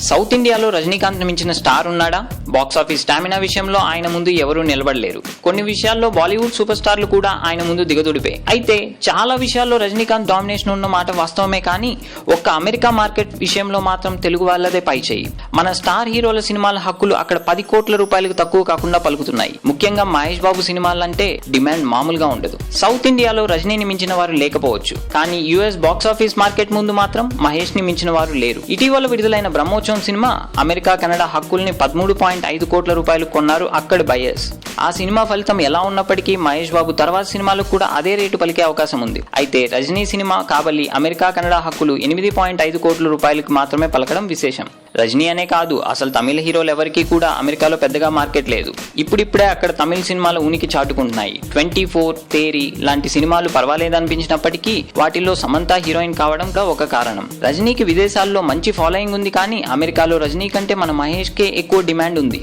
South ఇండియాలో రజనీకాంత్ మించిన star ఉన్నాడా? బాక్సాఫీస్ స్టామినా విషయంలో ఆయన ముందు ఎవరూ నిలబడలేరు. కొన్ని విషయాల్లో బాలీవుడ్ సూపర్ స్టార్లు కూడా ఆయన ముందు దిగదుడిపే. అయితే చాలా విషయాల్లో రజనీకాంత్ డామినేషన్ ఉన్న మాట వాస్తవమే, కానీ ఒక్క అమెరికా మార్కెట్ విషయంలో మాత్రం తెలుగు వాళ్ళదే పై చేయి. మన స్టార్ హీరోల సినిమాల హక్కులు అక్కడ 10 కోట్ల రూపాయలకు తక్కువ కాకుండా పలుకుతున్నాయి. ముఖ్యంగా మహేష్ బాబు సినిమాలంటే డిమాండ్ మామూలుగా ఉండదు. సౌత్ ఇండియాలో రజనీని మించిన వారు లేకపోవచ్చు, కానీ యుఎస్ బాక్సాఫీస్ మార్కెట్ ముందు మాత్రం మహేష్ ని మించిన వారు లేరు. ఇటీవల విడుదలైన బ్రహ్మోత్సవం సినిమా అమెరికా కెనడా హక్కుల్ని 13.5 కోట్ల రూపాయలు కొన్నారు అక్కడి బయర్స్. ఆ సినిమా ఫలితం ఎలా ఉన్నప్పటికీ మహేష్ బాబు తర్వాత సినిమాలకు కూడా అదే రేటు పలికే అవకాశం ఉంది. అయితే రజనీ సినిమా కాబలి అమెరికా కెనడా హక్కులు 8.5 కోట్ల రూపాయలకు మాత్రమే పలకడం విశేషం. రజనీ అనే కాదు, అసలు తమిళ హీరోలు ఎవరికి కూడా అమెరికాలో పెద్దగా మార్కెట్ లేదు. ఇప్పుడిప్పుడే అక్కడ తమిళ సినిమాల ఉనికి చాటుకుంటున్నాయి. 24, తేరి లాంటి సినిమాలు పర్వాలేదనిపించినప్పటికీ వాటిల్లో సమంత హీరోయిన్ కావడం ఒక కారణం. రజనీకి విదేశాల్లో మంచి ఫాలోయింగ్ ఉంది, కానీ అమెరికాలో రజనీ కంటే మన మహేష్ కే ఎక్కువ డిమాండ్ ఉంది.